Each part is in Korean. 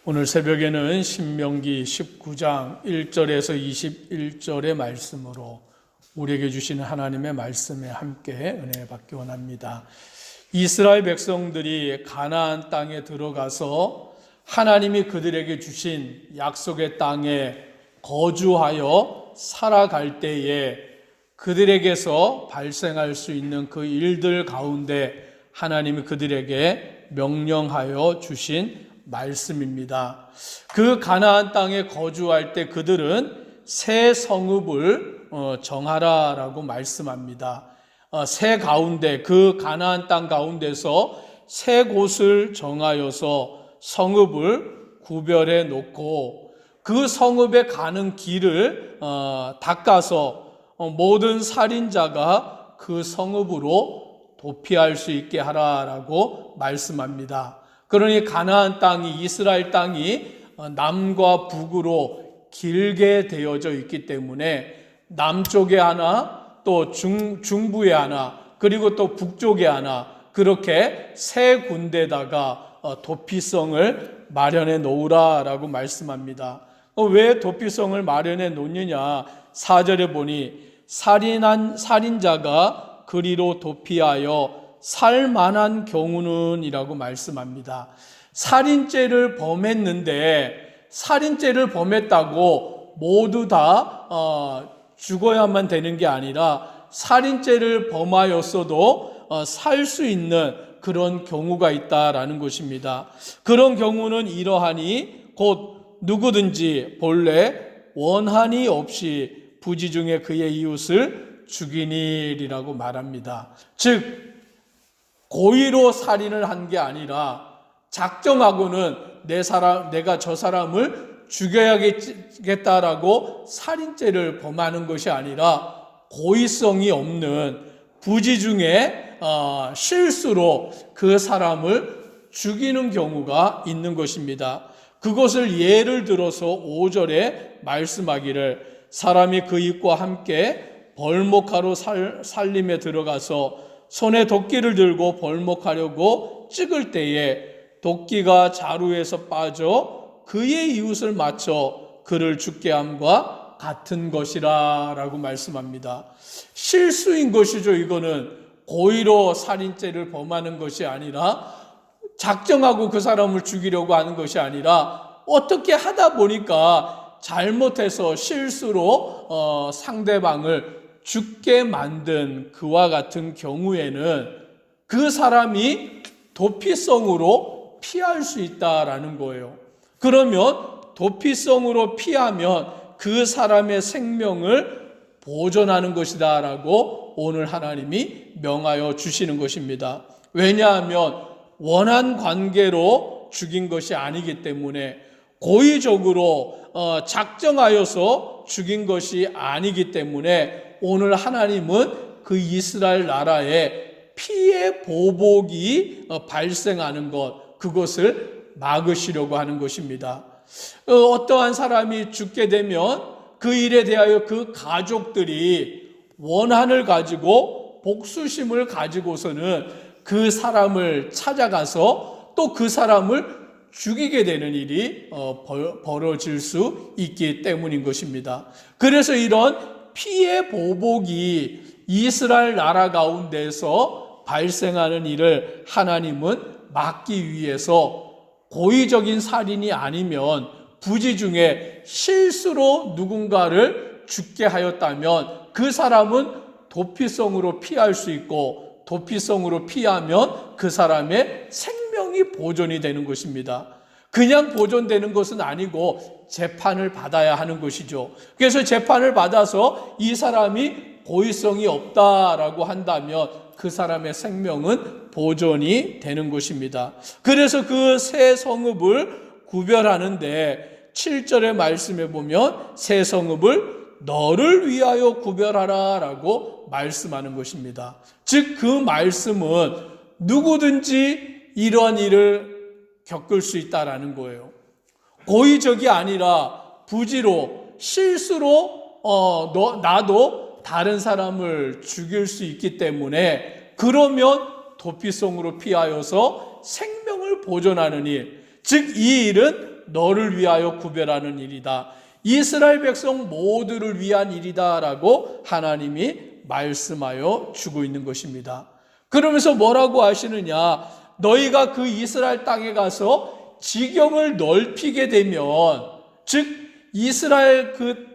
오늘 새벽에는 신명기 19장 1절에서 21절의 말씀으로 우리에게 주시는 하나님의 말씀에 함께 은혜 받기 원합니다. 이스라엘 백성들이 가나안 땅에 들어가서 하나님이 그들에게 주신 약속의 땅에 거주하여 살아갈 때에 그들에게서 발생할 수 있는 그 일들 가운데 하나님이 그들에게 명령하여 주신 말씀입니다. 그 가나안 땅에 거주할 때 그들은 세 성읍을 정하라라고 말씀합니다. 세 가운데, 그 가나안 땅 가운데서 세 곳을 정하여서 성읍을 구별해 놓고 그 성읍에 가는 길을 닦아서 모든 살인자가 그 성읍으로 도피할 수 있게 하라라고 말씀합니다. 그러니 가나안 땅이, 이스라엘 땅이 남과 북으로 길게 되어져 있기 때문에 남쪽에 하나, 또 중부에 하나, 그리고 또 북쪽에 하나, 그렇게 세 군데다가 도피성을 마련해 놓으라라고 말씀합니다. 왜 도피성을 마련해 놓느냐? 4절에 보니 살인자가 그리로 도피하여 살만한 경우는 이라고 말씀합니다. 살인죄를 범했다고 모두 다 죽어야만 되는 게 아니라 살인죄를 범하였어도 살 수 있는 그런 경우가 있다라는 것입니다. 그런 경우는 이러하니 곧 누구든지 본래 원한이 없이 부지 중에 그의 이웃을 죽이니라고 말합니다. 즉 고의로 살인을 한 게 아니라 작정하고는 내가 저 사람을 죽여야겠다라고 살인죄를 범하는 것이 아니라 고의성이 없는 부지 중에 실수로 그 사람을 죽이는 경우가 있는 것입니다. 그것을 예를 들어서 5절에 말씀하기를 사람이 그 입과 함께 벌목하러 살림에 들어가서 손에 도끼를 들고 벌목하려고 찍을 때에 도끼가 자루에서 빠져 그의 이웃을 맞춰 그를 죽게 함과 같은 것이라 라고 말씀합니다. 실수인 것이죠. 이거는 고의로 살인죄를 범하는 것이 아니라 작정하고 그 사람을 죽이려고 하는 것이 아니라 어떻게 하다 보니까 잘못해서 실수로 상대방을 죽게 만든 그와 같은 경우에는 그 사람이 도피성으로 피할 수 있다라는 거예요. 그러면 도피성으로 피하면 그 사람의 생명을 보존하는 것이다 라고 오늘 하나님이 명하여 주시는 것입니다. 왜냐하면 원한 관계로 죽인 것이 아니기 때문에 고의적으로 작정하여서 죽인 것이 아니기 때문에 오늘 하나님은 그 이스라엘 나라에 피해 보복이 발생하는 것, 그것을 막으시려고 하는 것입니다. 어떠한 사람이 죽게 되면 그 일에 대하여 그 가족들이 원한을 가지고 복수심을 가지고서는 그 사람을 찾아가서 또 그 사람을 죽이게 되는 일이 벌어질 수 있기 때문인 것입니다. 그래서 이런 피해 보복이 이스라엘 나라 가운데서 발생하는 일을 하나님은 막기 위해서 고의적인 살인이 아니면 부지 중에 실수로 누군가를 죽게 하였다면 그 사람은 도피성으로 피할 수 있고 도피성으로 피하면 그 사람의 생명이 보존이 되는 것입니다. 그냥 보존되는 것은 아니고 재판을 받아야 하는 것이죠. 그래서 재판을 받아서 이 사람이 고의성이 없다라고 한다면 그 사람의 생명은 보존이 되는 것입니다. 그래서 그 세 성읍을 구별하는데 7절의 말씀에 보면 세 성읍을 너를 위하여 구별하라 라고 말씀하는 것입니다. 즉 그 말씀은 누구든지 이러한 일을 겪을 수 있다라는 거예요. 고의적이 아니라 부지로 실수로 나도 다른 사람을 죽일 수 있기 때문에 그러면 도피성으로 피하여서 생명을 보존하는 일, 즉 이 일은 너를 위하여 구별하는 일이다. 이스라엘 백성 모두를 위한 일이다 라고 하나님이 말씀하여 주고 있는 것입니다. 그러면서 뭐라고 하시느냐, 너희가 그 이스라엘 땅에 가서 지경을 넓히게 되면, 즉 이스라엘 그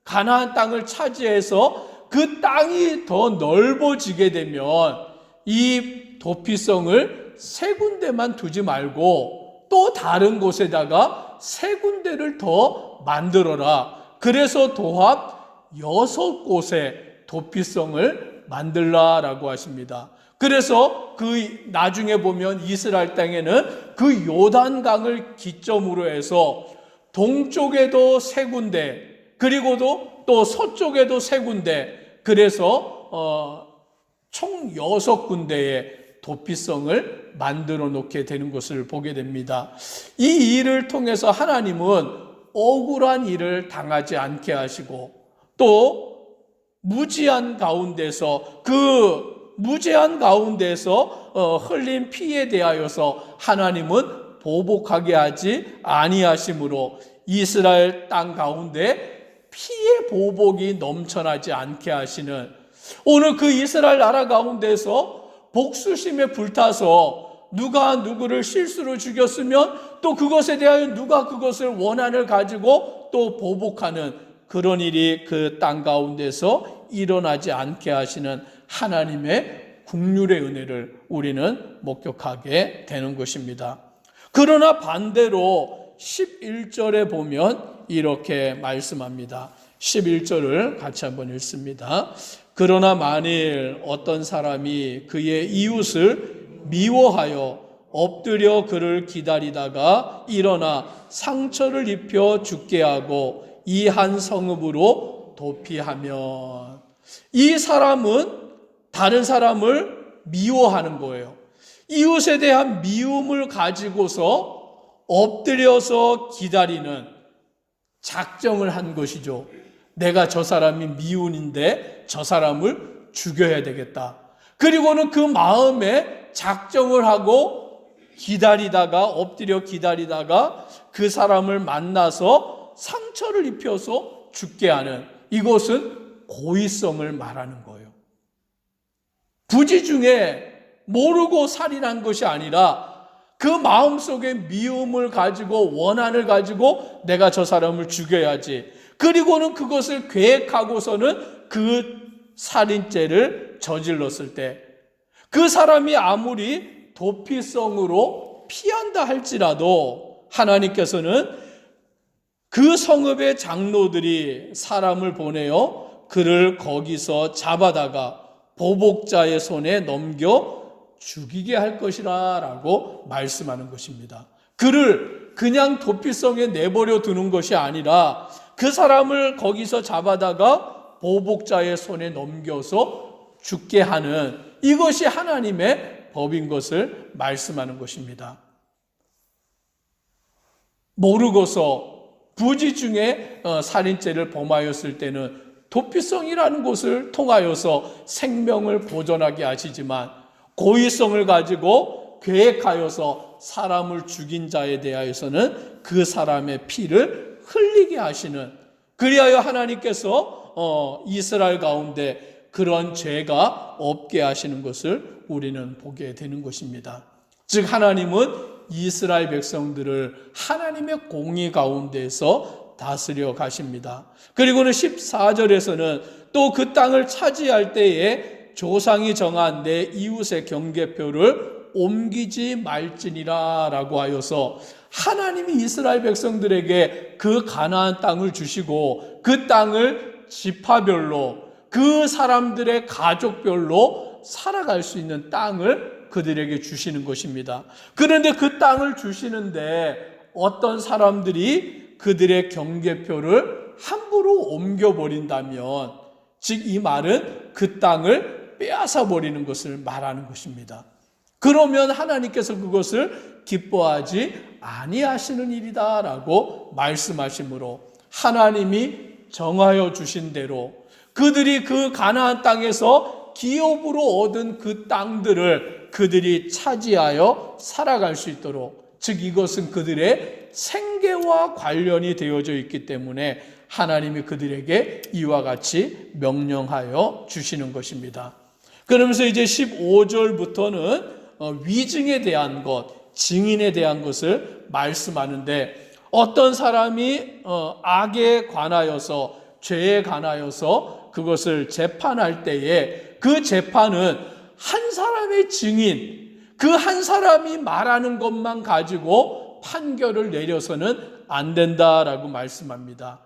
가나안 땅을 차지해서 그 땅이 더 넓어지게 되면 이 도피성을 세 군데만 두지 말고 또 다른 곳에다가 세 군데를 더 만들어라. 그래서 도합 6곳의 도피성을 만들라라고 하십니다. 그래서 그 나중에 보면 이스라엘 땅에는 그 요단강을 기점으로 해서 동쪽에도 세 군데, 그리고도 또 서쪽에도 세 군데, 그래서 총 6군데의 도피성을 만들어 놓게 되는 것을 보게 됩니다. 이 일을 통해서 하나님은 억울한 일을 당하지 않게 하시고, 또 무지한 가운데서 흘린 피에 대하여서 하나님은 보복하게 하지 아니하심으로 이스라엘 땅 가운데 피의 보복이 넘쳐나지 않게 하시는, 오늘 그 이스라엘 나라 가운데서 복수심에 불타서 누가 누구를 실수로 죽였으면 또 그것에 대하여 누가 그것을 원한을 가지고 또 보복하는 그런 일이 그 땅 가운데서 일어나지 않게 하시는 하나님의 긍휼의 은혜를 우리는 목격하게 되는 것입니다. 그러나 반대로 11절에 보면 이렇게 말씀합니다. 11절을 같이 한번 읽습니다. 그러나 만일 어떤 사람이 그의 이웃을 미워하여 엎드려 그를 기다리다가 일어나 상처를 입혀 죽게 하고 이 한 성읍으로 도피하면, 이 사람은 다른 사람을 미워하는 거예요. 이웃에 대한 미움을 가지고서 엎드려서 기다리는 작정을 한 것이죠. 내가 저 사람이 미운인데 저 사람을 죽여야 되겠다. 그리고는 그 마음에 작정을 하고 기다리다가, 엎드려 기다리다가 그 사람을 만나서 상처를 입혀서 죽게 하는, 이것은 고의성을 말하는 거예요. 부지 중에 모르고 살인한 것이 아니라 그 마음속에 미움을 가지고 원한을 가지고 내가 저 사람을 죽여야지, 그리고는 그것을 계획하고서는 그 살인죄를 저질렀을 때 그 사람이 아무리 도피성으로 피한다 할지라도 하나님께서는 그 성읍의 장로들이 사람을 보내어 그를 거기서 잡아다가 보복자의 손에 넘겨 죽이게 할 것이라 라고 말씀하는 것입니다. 그를 그냥 도피성에 내버려 두는 것이 아니라 그 사람을 거기서 잡아다가 보복자의 손에 넘겨서 죽게 하는, 이것이 하나님의 법인 것을 말씀하는 것입니다. 모르고서 부지 중에 살인죄를 범하였을 때는 도피성이라는 것을 통하여서 생명을 보존하게 하시지만 고의성을 가지고 계획하여서 사람을 죽인 자에 대하여서는 그 사람의 피를 흘리게 하시는, 그리하여 하나님께서 이스라엘 가운데 그런 죄가 없게 하시는 것을 우리는 보게 되는 것입니다. 즉 하나님은 이스라엘 백성들을 하나님의 공의 가운데서 다스려 가십니다. 그리고는 14절에서는 또 그 땅을 차지할 때에 조상이 정한 내 이웃의 경계표를 옮기지 말지니라 라고 하여서 하나님이 이스라엘 백성들에게 그 가나안 땅을 주시고 그 땅을 지파별로, 그 사람들의 가족별로 살아갈 수 있는 땅을 그들에게 주시는 것입니다. 그런데 그 땅을 주시는데 어떤 사람들이 그들의 경계표를 함부로 옮겨버린다면, 즉 이 말은 그 땅을 빼앗아 버리는 것을 말하는 것입니다. 그러면 하나님께서 그것을 기뻐하지 아니하시는 일이다 라고 말씀하시므로 하나님이 정하여 주신 대로 그들이 그 가나안 땅에서 기업으로 얻은 그 땅들을 그들이 차지하여 살아갈 수 있도록, 즉 이것은 그들의 생계와 관련이 되어져 있기 때문에 하나님이 그들에게 이와 같이 명령하여 주시는 것입니다. 그러면서 이제 15절부터는 위증에 대한 것, 증인에 대한 것을 말씀하는데, 어떤 사람이 악에 관하여서, 죄에 관하여서 그것을 재판할 때에 그 재판은 한 사람의 증인, 그 한 사람이 말하는 것만 가지고 판결을 내려서는 안 된다라고 말씀합니다.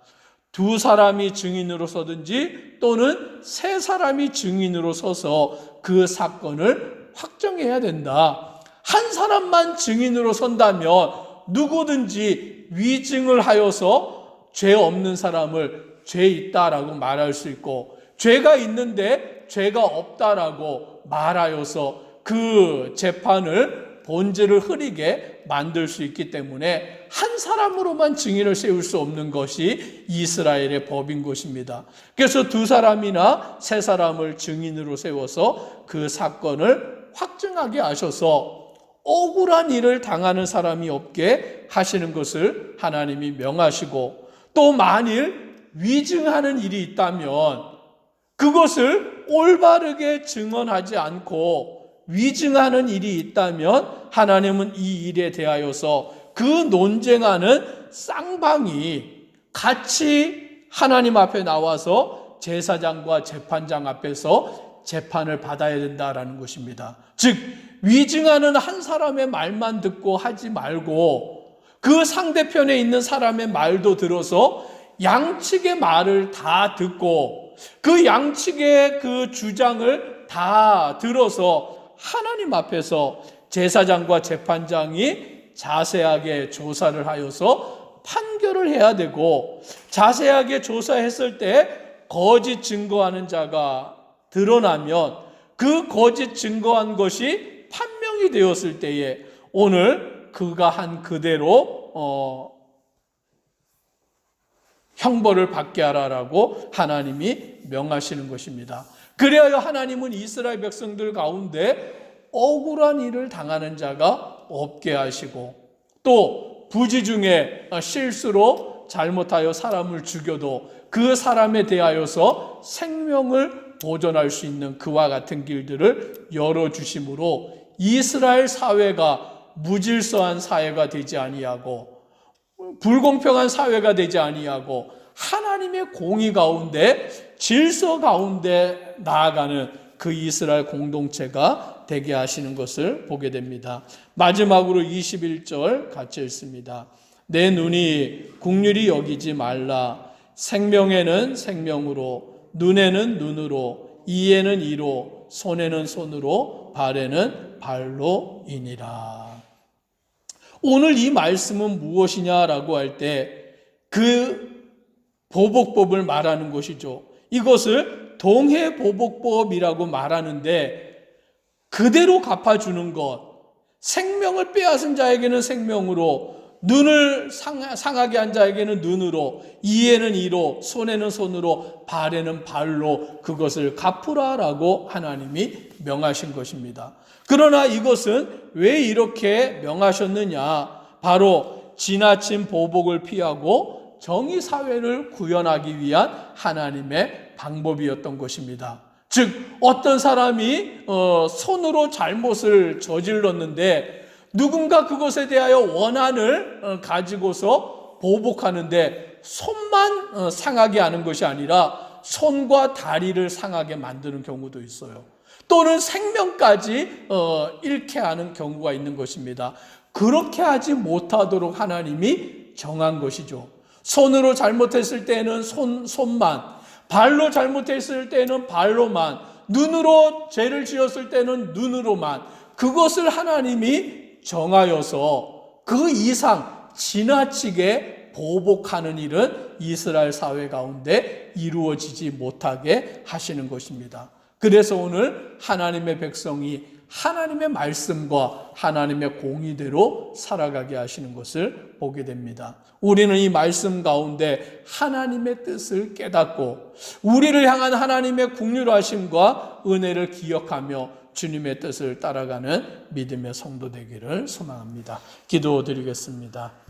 두 사람이 증인으로 서든지 또는 세 사람이 증인으로 서서 그 사건을 확정해야 된다. 한 사람만 증인으로 선다면 누구든지 위증을 하여서 죄 없는 사람을 죄 있다라고 말할 수 있고, 죄가 있는데 죄가 없다라고 말하여서 그 재판을 본질을 흐리게 만들 수 있기 때문에 한 사람으로만 증인을 세울 수 없는 것이 이스라엘의 법인 것입니다. 그래서 두 사람이나 세 사람을 증인으로 세워서 그 사건을 확증하게 하셔서 억울한 일을 당하는 사람이 없게 하시는 것을 하나님이 명하시고, 또 만일 위증하는 일이 있다면 그것을 올바르게 증언하지 않고 위증하는 일이 있다면 하나님은 이 일에 대하여서 그 논쟁하는 쌍방이 같이 하나님 앞에 나와서 제사장과 재판장 앞에서 재판을 받아야 된다라는 것입니다. 즉 위증하는 한 사람의 말만 듣고 하지 말고 그 상대편에 있는 사람의 말도 들어서 양측의 말을 다 듣고 그 양측의 그 주장을 다 들어서 하나님 앞에서 제사장과 재판장이 자세하게 조사를 하여서 판결을 해야 되고, 자세하게 조사했을 때 거짓 증거하는 자가 드러나면 그 거짓 증거한 것이 판명이 되었을 때에 오늘 그가 한 그대로 형벌을 받게 하라라고 하나님이 명하시는 것입니다. 그래야 하나님은 이스라엘 백성들 가운데 억울한 일을 당하는 자가 없게 하시고, 또 부지 중에 실수로 잘못하여 사람을 죽여도 그 사람에 대하여서 생명을 보존할 수 있는 그와 같은 길들을 열어주심으로 이스라엘 사회가 무질서한 사회가 되지 아니하고 불공평한 사회가 되지 아니하고 하나님의 공의 가운데 질서 가운데 나아가는 그 이스라엘 공동체가 되게 하시는 것을 보게 됩니다. 마지막으로 21절 같이 읽습니다. 내 눈이 국률이 여기지 말라. 생명에는 생명으로, 눈에는 눈으로, 이에는 이로, 손에는 손으로, 발에는 발로이니라. 오늘 이 말씀은 무엇이냐라고 할 때 그 보복법을 말하는 것이죠. 이것을 동해보복법이라고 말하는데 그대로 갚아주는 것, 생명을 빼앗은 자에게는 생명으로, 눈을 상하게 한 자에게는 눈으로, 이에는 이로, 손에는 손으로, 발에는 발로 그것을 갚으라라고 하나님이 명하신 것입니다. 그러나 이것은 왜 이렇게 명하셨느냐? 바로 지나친 보복을 피하고 정의사회를 구현하기 위한 하나님의 방법이었던 것입니다. 즉 어떤 사람이 손으로 잘못을 저질렀는데 누군가 그것에 대하여 원한을 가지고서 보복하는데 손만 상하게 하는 것이 아니라 손과 다리를 상하게 만드는 경우도 있어요. 또는 생명까지 잃게 하는 경우가 있는 것입니다. 그렇게 하지 못하도록 하나님이 정한 것이죠. 손으로 잘못했을 때는 손만, 발로 잘못했을 때는 발로만, 눈으로 죄를 지었을 때는 눈으로만, 그것을 하나님이 정하여서 그 이상 지나치게 보복하는 일은 이스라엘 사회 가운데 이루어지지 못하게 하시는 것입니다. 그래서 오늘 하나님의 백성이 하나님의 말씀과 하나님의 공의대로 살아가게 하시는 것을 보게 됩니다. 우리는 이 말씀 가운데 하나님의 뜻을 깨닫고 우리를 향한 하나님의 긍휼하심과 은혜를 기억하며 주님의 뜻을 따라가는 믿음의 성도 되기를 소망합니다. 기도드리겠습니다.